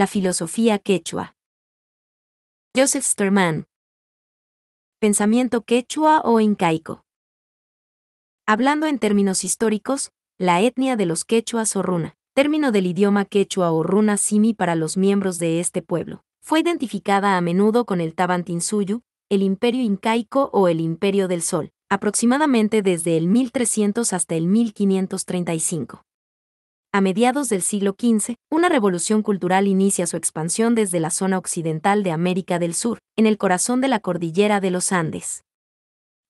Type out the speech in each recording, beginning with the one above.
La filosofía quechua. Joseph Sterman. Pensamiento quechua o incaico. Hablando en términos históricos, la etnia de los quechuas o runa, término del idioma quechua o runa simi para los miembros de este pueblo, fue identificada a menudo con el Tawantinsuyu, el imperio incaico o el imperio del sol, aproximadamente desde el 1300 hasta el 1535. A mediados del siglo XV, una revolución cultural inicia su expansión desde la zona occidental de América del Sur, en el corazón de la cordillera de los Andes.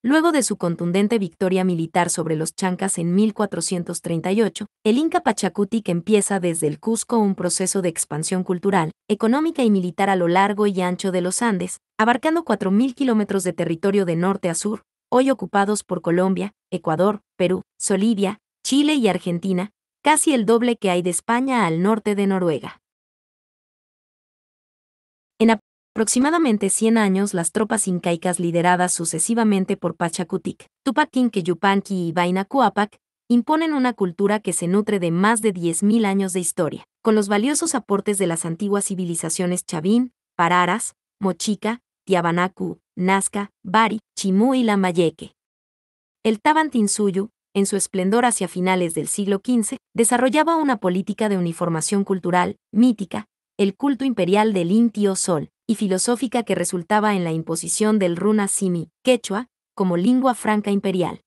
Luego de su contundente victoria militar sobre los chancas en 1438, el Inca Pachacutic empieza desde el Cusco un proceso de expansión cultural, económica y militar a lo largo y ancho de los Andes, abarcando 4.000 kilómetros de territorio de norte a sur, hoy ocupados por Colombia, Ecuador, Perú, Bolivia, Chile y Argentina, casi el doble que hay de España al norte de Noruega. En aproximadamente 100 años, las tropas incaicas lideradas sucesivamente por Pachacutic, Tupac Inca Yupanqui y Huayna Cápac, imponen una cultura que se nutre de más de 10.000 años de historia, con los valiosos aportes de las antiguas civilizaciones Chavín, Pararas, Mochica, Tiahuanacu, Nazca, Bari, Chimú y Lambayeque. El Tawantinsuyu, en su esplendor hacia finales del siglo XV, desarrollaba una política de uniformación cultural, mítica, el culto imperial del Inti o Sol, y filosófica que resultaba en la imposición del runa simi, quechua, como lingua franca imperial.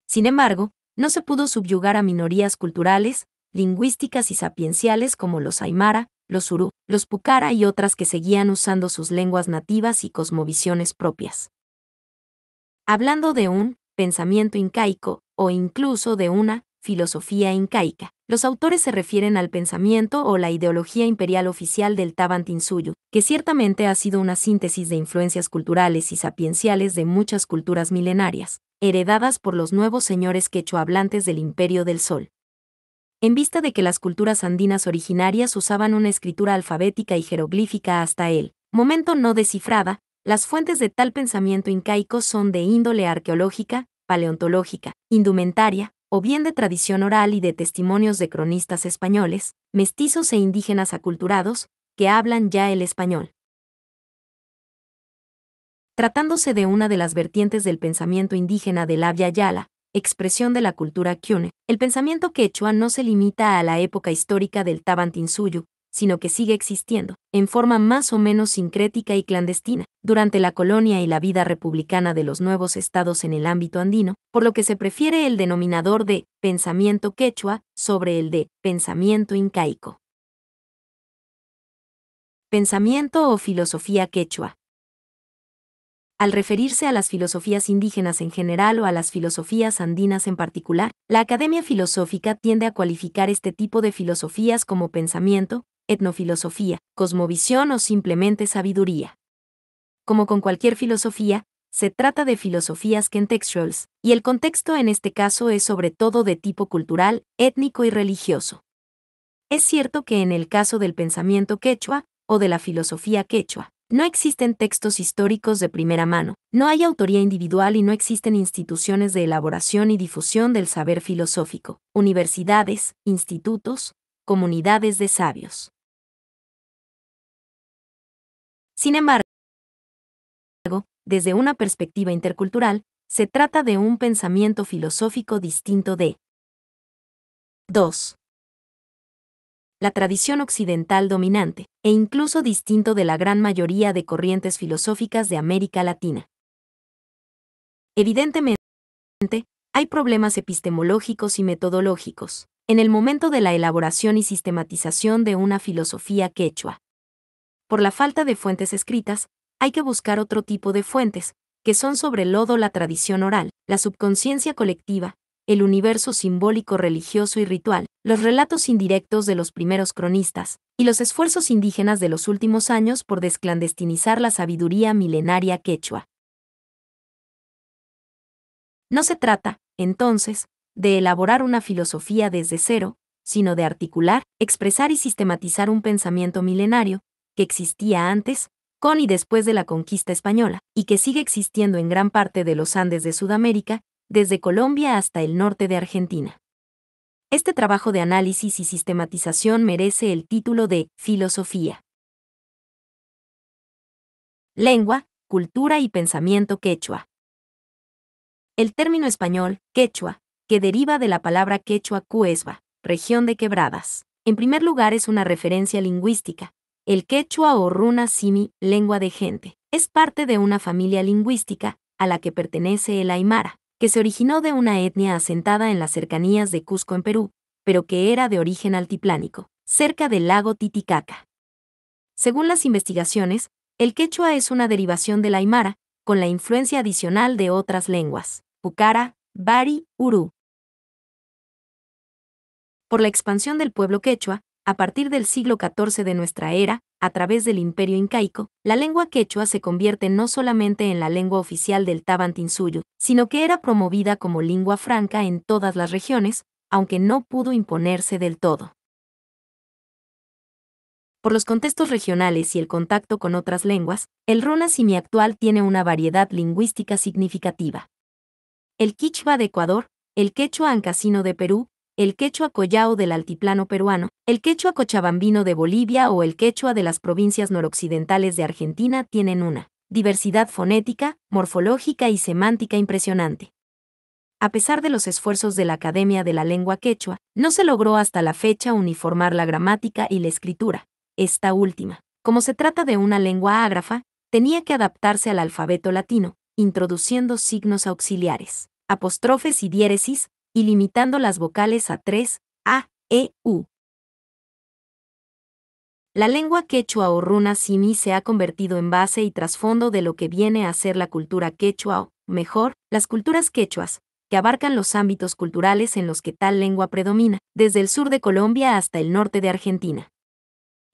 Sin embargo, no se pudo subyugar a minorías culturales, lingüísticas y sapienciales como los aymara, los zurú, los pucara y otras que seguían usando sus lenguas nativas y cosmovisiones propias. Hablando de un pensamiento incaico, o incluso de una filosofía incaica, los autores se refieren al pensamiento o la ideología imperial oficial del Tawantinsuyu, que ciertamente ha sido una síntesis de influencias culturales y sapienciales de muchas culturas milenarias, heredadas por los nuevos señores quechua-hablantes del Imperio del Sol. En vista de que las culturas andinas originarias usaban una escritura alfabética y jeroglífica hasta el momento no descifrada, las fuentes de tal pensamiento incaico son de índole arqueológica, paleontológica, indumentaria, o bien de tradición oral y de testimonios de cronistas españoles, mestizos e indígenas aculturados, que hablan ya el español. Tratándose de una de las vertientes del pensamiento indígena del Abya Yala, expresión de la cultura Kyune, el pensamiento quechua no se limita a la época histórica del Tawantinsuyu, sino que sigue existiendo, en forma más o menos sincrética y clandestina, durante la colonia y la vida republicana de los nuevos estados en el ámbito andino, por lo que se prefiere el denominador de pensamiento quechua sobre el de pensamiento incaico. Pensamiento o filosofía quechua. Al referirse a las filosofías indígenas en general o a las filosofías andinas en particular, la Academia Filosófica tiende a cualificar este tipo de filosofías como pensamiento, etnofilosofía, cosmovisión o simplemente sabiduría. Como con cualquier filosofía, se trata de filosofías contextuales, y el contexto en este caso es sobre todo de tipo cultural, étnico y religioso. Es cierto que en el caso del pensamiento quechua, o de la filosofía quechua, no existen textos históricos de primera mano, no hay autoría individual y no existen instituciones de elaboración y difusión del saber filosófico, universidades, institutos, comunidades de sabios. Sin embargo, desde una perspectiva intercultural, se trata de un pensamiento filosófico distinto de 2. La tradición occidental dominante, e incluso distinto de la gran mayoría de corrientes filosóficas de América Latina. Evidentemente, hay problemas epistemológicos y metodológicos en el momento de la elaboración y sistematización de una filosofía quechua. Por la falta de fuentes escritas, hay que buscar otro tipo de fuentes, que son sobre todo la tradición oral, la subconsciencia colectiva, el universo simbólico religioso y ritual, los relatos indirectos de los primeros cronistas, y los esfuerzos indígenas de los últimos años por desclandestinizar la sabiduría milenaria quechua. No se trata, entonces, de elaborar una filosofía desde cero, sino de articular, expresar y sistematizar un pensamiento milenario, que existía antes, con y después de la conquista española, y que sigue existiendo en gran parte de los Andes de Sudamérica, desde Colombia hasta el norte de Argentina. Este trabajo de análisis y sistematización merece el título de Filosofía. Lengua, cultura y pensamiento quechua. El término español, quechua, que deriva de la palabra quechua cuesba, región de quebradas. En primer lugar es una referencia lingüística. El quechua o runa simi, lengua de gente, es parte de una familia lingüística, a la que pertenece el aymara, que se originó de una etnia asentada en las cercanías de Cusco en Perú, pero que era de origen altiplánico, cerca del lago Titicaca. Según las investigaciones, el quechua es una derivación del aymara, con la influencia adicional de otras lenguas, pucara, bari, urú. Por la expansión del pueblo quechua, a partir del siglo XIV de nuestra era, a través del imperio incaico, la lengua quechua se convierte no solamente en la lengua oficial del Tavantinsuyo, sino que era promovida como lengua franca en todas las regiones, aunque no pudo imponerse del todo. Por los contextos regionales y el contacto con otras lenguas, el runa simi actual tiene una variedad lingüística significativa. El quichua de Ecuador, el quechua ancasino de Perú, el quechua collao del altiplano peruano, el quechua cochabambino de Bolivia o el quechua de las provincias noroccidentales de Argentina tienen una diversidad fonética, morfológica y semántica impresionante. A pesar de los esfuerzos de la Academia de la Lengua Quechua, no se logró hasta la fecha uniformar la gramática y la escritura. Esta última, como se trata de una lengua ágrafa, tenía que adaptarse al alfabeto latino, introduciendo signos auxiliares, apóstrofes y diéresis, y limitando las vocales a 3, a, e, u. La lengua quechua o runa simi se ha convertido en base y trasfondo de lo que viene a ser la cultura quechua o, mejor, las culturas quechuas, que abarcan los ámbitos culturales en los que tal lengua predomina, desde el sur de Colombia hasta el norte de Argentina.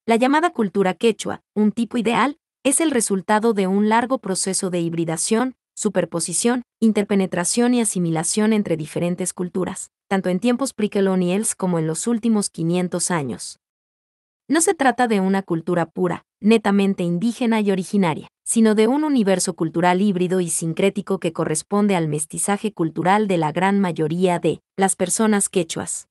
La llamada cultura quechua, un tipo ideal, es el resultado de un largo proceso de hibridación, superposición, interpenetración y asimilación entre diferentes culturas, tanto en tiempos precoloniales como en los últimos 500 años. No se trata de una cultura pura, netamente indígena y originaria, sino de un universo cultural híbrido y sincrético que corresponde al mestizaje cultural de la gran mayoría de las personas quechuas.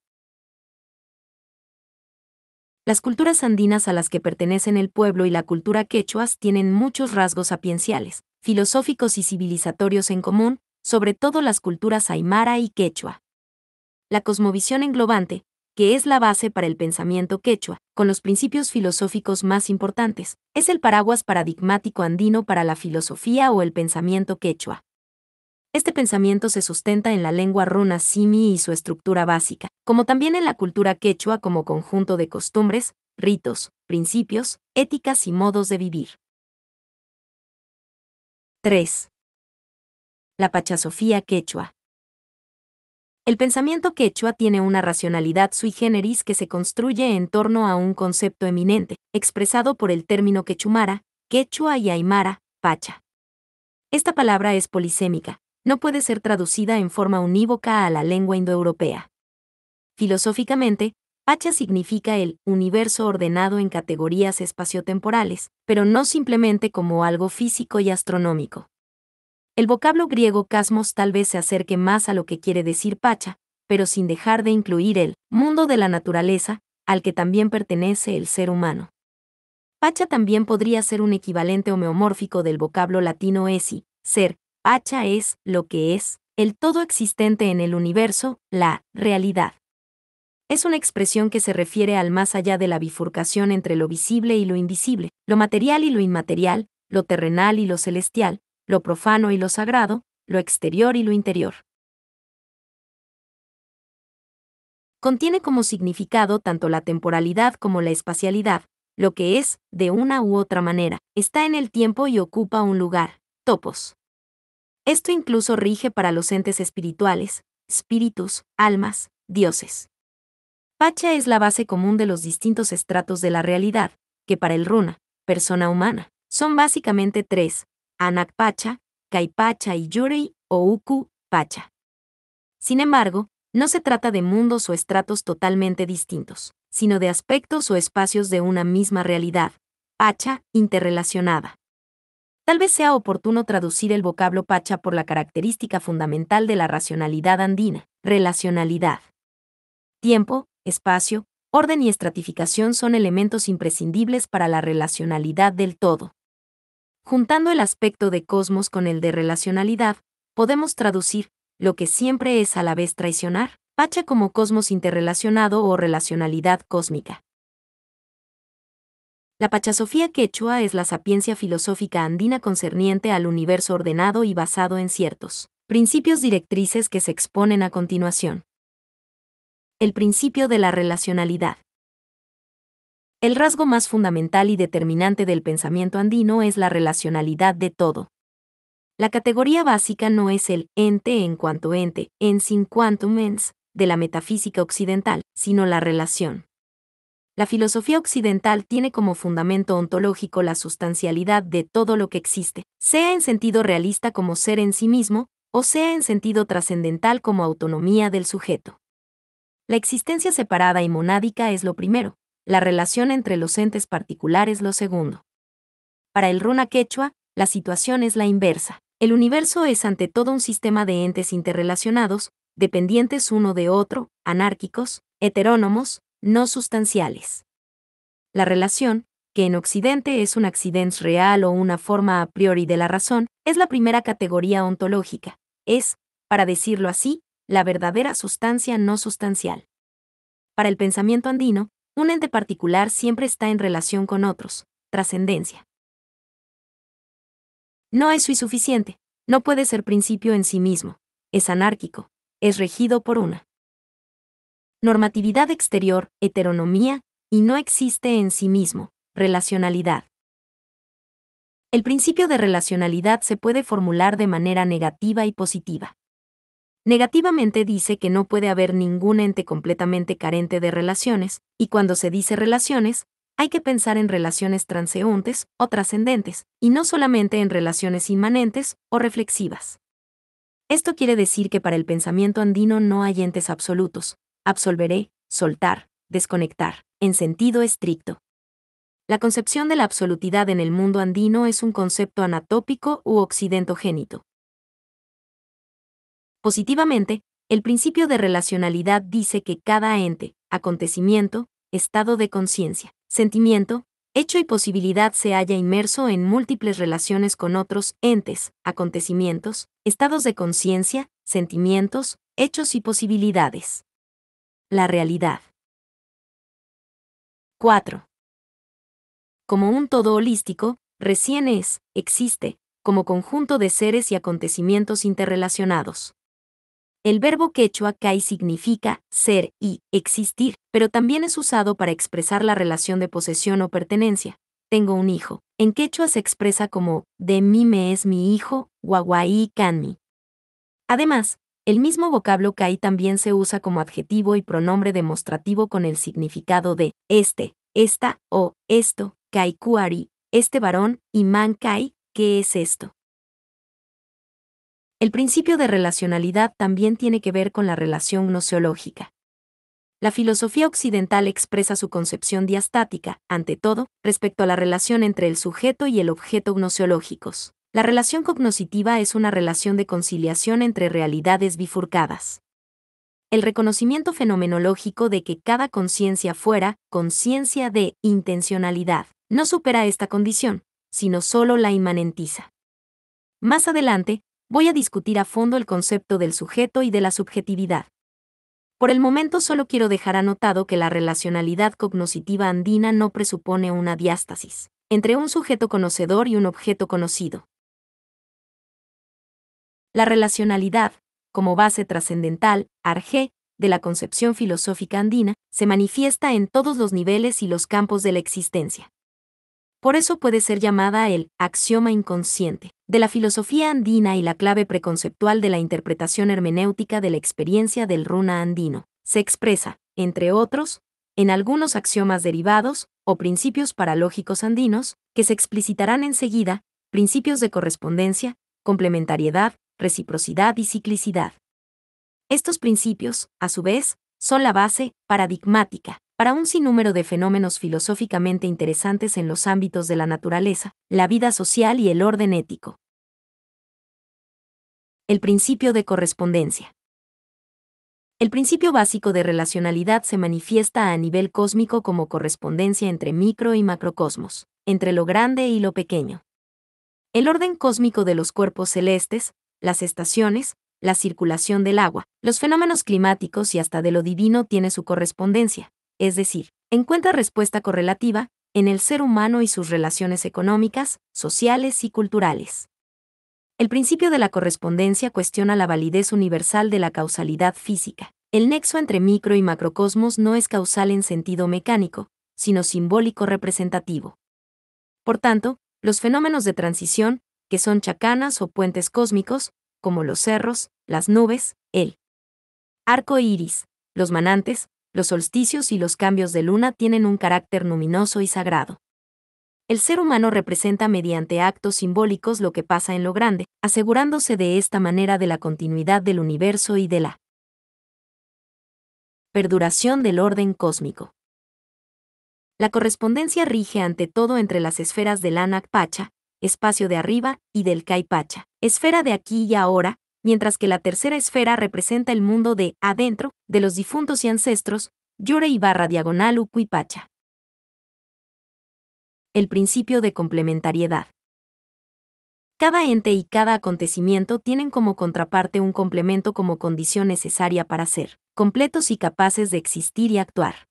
Las culturas andinas a las que pertenecen el pueblo y la cultura quechuas tienen muchos rasgos sapienciales, filosóficos y civilizatorios en común, sobre todo las culturas aymara y quechua. La cosmovisión englobante, que es la base para el pensamiento quechua, con los principios filosóficos más importantes, es el paraguas paradigmático andino para la filosofía o el pensamiento quechua. Este pensamiento se sustenta en la lengua runa simi y su estructura básica, como también en la cultura quechua como conjunto de costumbres, ritos, principios, éticas y modos de vivir. 3. La pachasofía quechua. El pensamiento quechua tiene una racionalidad sui generis que se construye en torno a un concepto eminente, expresado por el término quechumara, quechua y aymara, pacha. Esta palabra es polisémica, no puede ser traducida en forma unívoca a la lengua indoeuropea. Filosóficamente, pacha significa el universo ordenado en categorías espaciotemporales, pero no simplemente como algo físico y astronómico. El vocablo griego cosmos tal vez se acerque más a lo que quiere decir pacha, pero sin dejar de incluir el mundo de la naturaleza, al que también pertenece el ser humano. Pacha también podría ser un equivalente homeomórfico del vocablo latino esi, ser. Pacha es lo que es, el todo existente en el universo, la realidad. Es una expresión que se refiere al más allá de la bifurcación entre lo visible y lo invisible, lo material y lo inmaterial, lo terrenal y lo celestial, lo profano y lo sagrado, lo exterior y lo interior. Contiene como significado tanto la temporalidad como la espacialidad, lo que es, de una u otra manera, está en el tiempo y ocupa un lugar, topos. Esto incluso rige para los entes espirituales, espíritus, almas, dioses. Pacha es la base común de los distintos estratos de la realidad, que para el runa, persona humana, son básicamente tres: Anak Pacha, Kai Pacha y Yuri o Uku Pacha. Sin embargo, no se trata de mundos o estratos totalmente distintos, sino de aspectos o espacios de una misma realidad, Pacha, interrelacionada. Tal vez sea oportuno traducir el vocablo pacha por la característica fundamental de la racionalidad andina, relacionalidad. Tiempo, espacio, orden y estratificación son elementos imprescindibles para la relacionalidad del todo. Juntando el aspecto de cosmos con el de relacionalidad, podemos traducir lo que siempre es a la vez traicionar, Pacha como cosmos interrelacionado o relacionalidad cósmica. La Pachasofía quechua es la sapiencia filosófica andina concerniente al universo ordenado y basado en ciertos principios directrices que se exponen a continuación. El principio de la relacionalidad. El rasgo más fundamental y determinante del pensamiento andino es la relacionalidad de todo. La categoría básica no es el ente en cuanto ente, ens in quantum ens, de la metafísica occidental, sino la relación. La filosofía occidental tiene como fundamento ontológico la sustancialidad de todo lo que existe, sea en sentido realista como ser en sí mismo, o sea en sentido trascendental como autonomía del sujeto. La existencia separada y monádica es lo primero, la relación entre los entes particulares lo segundo. Para el runa quechua, la situación es la inversa. El universo es ante todo un sistema de entes interrelacionados, dependientes uno de otro, anárquicos, heterónomos, no sustanciales. La relación, que en Occidente es un accidens real o una forma a priori de la razón, es la primera categoría ontológica. Es, para decirlo así, la verdadera sustancia no sustancial. Para el pensamiento andino, un ente particular siempre está en relación con otros, trascendencia. No es suficiente, no puede ser principio en sí mismo, es anárquico, es regido por una normatividad exterior, heteronomía, y no existe en sí mismo, relacionalidad. El principio de relacionalidad se puede formular de manera negativa y positiva. Negativamente dice que no puede haber ningún ente completamente carente de relaciones, y cuando se dice relaciones, hay que pensar en relaciones transeúntes o trascendentes, y no solamente en relaciones inmanentes o reflexivas. Esto quiere decir que para el pensamiento andino no hay entes absolutos, absolveré, soltar, desconectar, en sentido estricto. La concepción de la absolutidad en el mundo andino es un concepto anatópico u occidentogénito. Positivamente, el principio de relacionalidad dice que cada ente, acontecimiento, estado de conciencia, sentimiento, hecho y posibilidad se halla inmerso en múltiples relaciones con otros entes, acontecimientos, estados de conciencia, sentimientos, hechos y posibilidades. La realidad. 4. Como un todo holístico, recién existe, como conjunto de seres y acontecimientos interrelacionados. El verbo quechua kai significa ser y existir, pero también es usado para expresar la relación de posesión o pertenencia. Tengo un hijo. En quechua se expresa como de mí me es mi hijo, guaguaí canmi. Además, el mismo vocablo kai también se usa como adjetivo y pronombre demostrativo con el significado de este, esta o esto, kai kuari, este varón, y man kai, ¿qué es esto? El principio de relacionalidad también tiene que ver con la relación gnoseológica. La filosofía occidental expresa su concepción diastática, ante todo, respecto a la relación entre el sujeto y el objeto gnoseológicos. La relación cognoscitiva es una relación de conciliación entre realidades bifurcadas. El reconocimiento fenomenológico de que cada conciencia fuera conciencia de intencionalidad no supera esta condición, sino solo la inmanentiza. Más adelante, voy a discutir a fondo el concepto del sujeto y de la subjetividad. Por el momento solo quiero dejar anotado que la relacionalidad cognoscitiva andina no presupone una diástasis entre un sujeto conocedor y un objeto conocido. La relacionalidad, como base trascendental, arjé, de la concepción filosófica andina, se manifiesta en todos los niveles y los campos de la existencia. Por eso puede ser llamada el axioma inconsciente de la filosofía andina y la clave preconceptual de la interpretación hermenéutica de la experiencia del runa andino. Se expresa, entre otros, en algunos axiomas derivados o principios paralógicos andinos, que se explicitarán enseguida, principios de correspondencia, complementariedad, reciprocidad y ciclicidad. Estos principios, a su vez, son la base paradigmática para un sinnúmero de fenómenos filosóficamente interesantes en los ámbitos de la naturaleza, la vida social y el orden ético. El principio de correspondencia. El principio básico de relacionalidad se manifiesta a nivel cósmico como correspondencia entre micro y macrocosmos, entre lo grande y lo pequeño. El orden cósmico de los cuerpos celestes, las estaciones, la circulación del agua, los fenómenos climáticos y hasta de lo divino tiene su correspondencia, es decir, encuentra respuesta correlativa en el ser humano y sus relaciones económicas, sociales y culturales. El principio de la correspondencia cuestiona la validez universal de la causalidad física. El nexo entre micro y macrocosmos no es causal en sentido mecánico, sino simbólico representativo. Por tanto, los fenómenos de transición, que son chacanas o puentes cósmicos, como los cerros, las nubes, el arco iris, los manantes, los solsticios y los cambios de luna tienen un carácter luminoso y sagrado. El ser humano representa mediante actos simbólicos lo que pasa en lo grande, asegurándose de esta manera de la continuidad del universo y de la perduración del orden cósmico. La correspondencia rige ante todo entre las esferas del Anak Pacha, espacio de arriba, y del Kai Pacha, esfera de aquí y ahora, mientras que la tercera esfera representa el mundo de adentro, de los difuntos y ancestros, Yore/diagonal Ukui Pacha. El principio de complementariedad. Cada ente y cada acontecimiento tienen como contraparte un complemento como condición necesaria para ser completos y capaces de existir y actuar.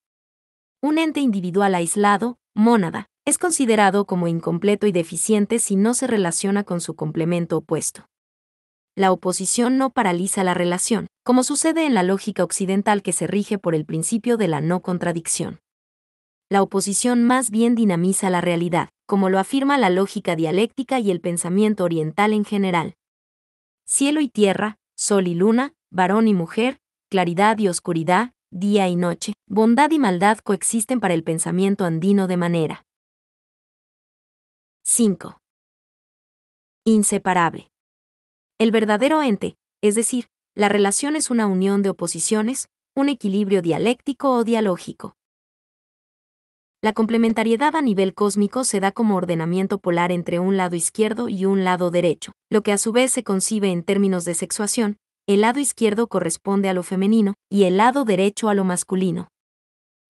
Un ente individual aislado, mónada, es considerado como incompleto y deficiente si no se relaciona con su complemento opuesto. La oposición no paraliza la relación, como sucede en la lógica occidental que se rige por el principio de la no contradicción. La oposición más bien dinamiza la realidad, como lo afirma la lógica dialéctica y el pensamiento oriental en general. Cielo y tierra, sol y luna, varón y mujer, claridad y oscuridad, día y noche, bondad y maldad coexisten para el pensamiento andino de manera 5. Inseparable. El verdadero ente, es decir, la relación es una unión de oposiciones, un equilibrio dialéctico o dialógico. La complementariedad a nivel cósmico se da como ordenamiento polar entre un lado izquierdo y un lado derecho, lo que a su vez se concibe en términos de sexuación. El lado izquierdo corresponde a lo femenino y el lado derecho a lo masculino.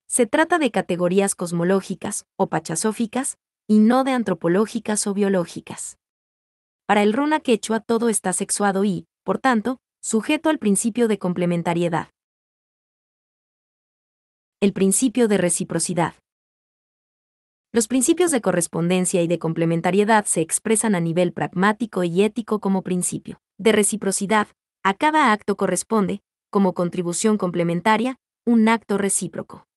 Se trata de categorías cosmológicas o pachasóficas y no de antropológicas o biológicas. Para el runa quechua todo está sexuado y, por tanto, sujeto al principio de complementariedad. El principio de reciprocidad. Los principios de correspondencia y de complementariedad se expresan a nivel pragmático y ético como principio de reciprocidad. A cada acto corresponde, como contribución complementaria, un acto recíproco.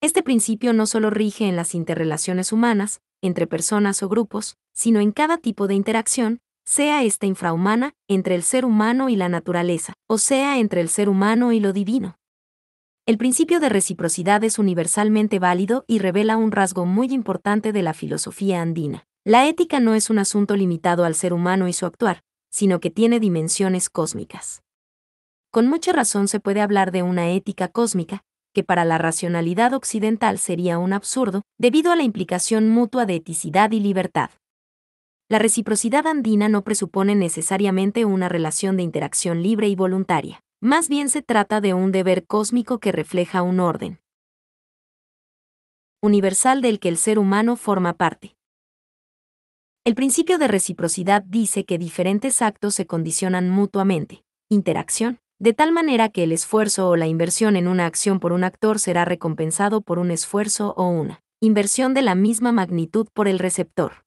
Este principio no solo rige en las interrelaciones humanas, entre personas o grupos, sino en cada tipo de interacción, sea esta infrahumana, entre el ser humano y la naturaleza, o sea entre el ser humano y lo divino. El principio de reciprocidad es universalmente válido y revela un rasgo muy importante de la filosofía andina. La ética no es un asunto limitado al ser humano y su actuar, sino que tiene dimensiones cósmicas. Con mucha razón se puede hablar de una ética cósmica, que para la racionalidad occidental sería un absurdo, debido a la implicación mutua de eticidad y libertad. La reciprocidad andina no presupone necesariamente una relación de interacción libre y voluntaria. Más bien se trata de un deber cósmico que refleja un orden universal del que el ser humano forma parte. El principio de reciprocidad dice que diferentes actos se condicionan mutuamente, interacción, de tal manera que el esfuerzo o la inversión en una acción por un actor será recompensado por un esfuerzo o una inversión de la misma magnitud por el receptor.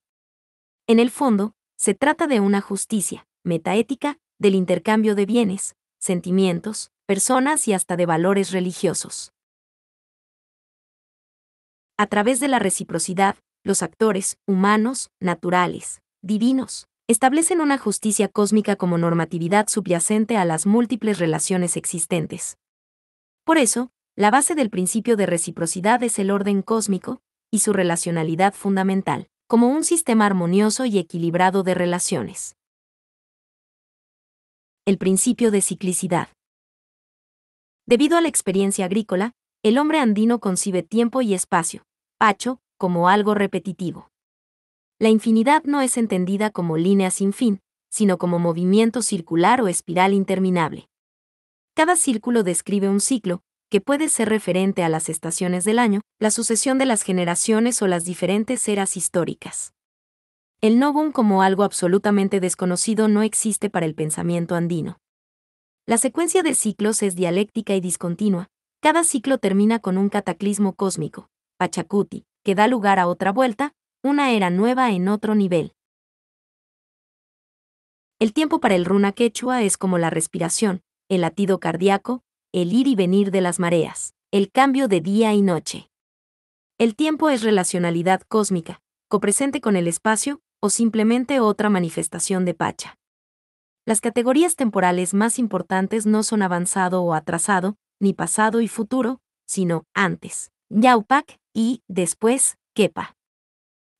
En el fondo, se trata de una justicia metaética del intercambio de bienes, sentimientos, personas y hasta de valores religiosos. A través de la reciprocidad, los actores, humanos, naturales, divinos, establecen una justicia cósmica como normatividad subyacente a las múltiples relaciones existentes. Por eso, la base del principio de reciprocidad es el orden cósmico y su relacionalidad fundamental, como un sistema armonioso y equilibrado de relaciones. El principio de ciclicidad. Debido a la experiencia agrícola, el hombre andino concibe tiempo y espacio, pacho, como algo repetitivo. La infinidad no es entendida como línea sin fin, sino como movimiento circular o espiral interminable. Cada círculo describe un ciclo, que puede ser referente a las estaciones del año, la sucesión de las generaciones o las diferentes eras históricas. El novum como algo absolutamente desconocido no existe para el pensamiento andino. La secuencia de ciclos es dialéctica y discontinua. Cada ciclo termina con un cataclismo cósmico, Pachacuti, que da lugar a otra vuelta, una era nueva en otro nivel. El tiempo para el runa quechua es como la respiración, el latido cardíaco, el ir y venir de las mareas, el cambio de día y noche. El tiempo es relacionalidad cósmica, copresente con el espacio, o simplemente otra manifestación de Pacha. Las categorías temporales más importantes no son avanzado o atrasado, ni pasado y futuro, sino antes, Yaupac, y, después, Kepa.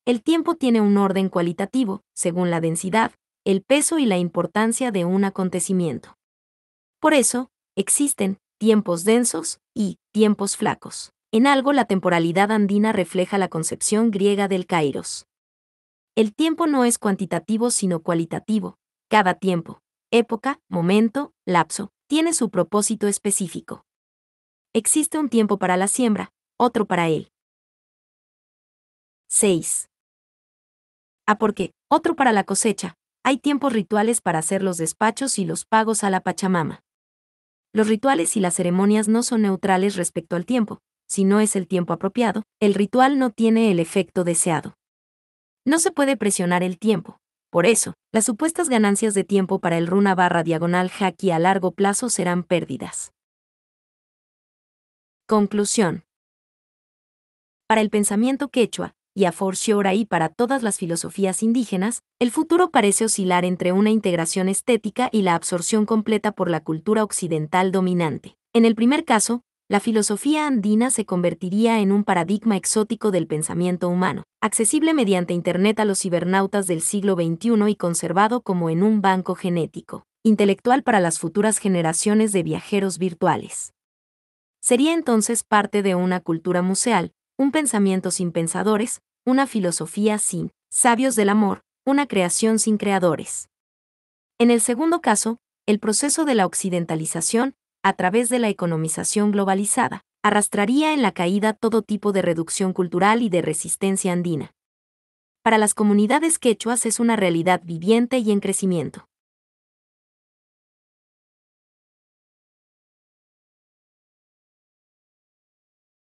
El tiempo tiene un orden cualitativo, según la densidad, el peso y la importancia de un acontecimiento. Por eso, existen tiempos densos y tiempos flacos. En algo la temporalidad andina refleja la concepción griega del kairos. El tiempo no es cuantitativo sino cualitativo. Cada tiempo, época, momento, lapso, tiene su propósito específico. Existe un tiempo para la siembra, otro para él. 6. Porque, otro para la cosecha. Hay tiempos rituales para hacer los despachos y los pagos a la Pachamama. Los rituales y las ceremonias no son neutrales respecto al tiempo. Si no es el tiempo apropiado, el ritual no tiene el efecto deseado. No se puede presionar el tiempo. Por eso, las supuestas ganancias de tiempo para el runa /diagonal haki a largo plazo serán pérdidas. Conclusión. Para el pensamiento quechua, y a fortiori y para todas las filosofías indígenas, el futuro parece oscilar entre una integración estética y la absorción completa por la cultura occidental dominante. En el primer caso, la filosofía andina se convertiría en un paradigma exótico del pensamiento humano, accesible mediante Internet a los cibernautas del siglo XXI y conservado como en un banco genético, intelectual para las futuras generaciones de viajeros virtuales. Sería entonces parte de una cultura museal, un pensamiento sin pensadores, una filosofía sin sabios del amor, una creación sin creadores. En el segundo caso, el proceso de la occidentalización, a través de la economización globalizada, arrastraría en la caída todo tipo de reducción cultural y de resistencia andina. Para las comunidades quechuas es una realidad viviente y en crecimiento.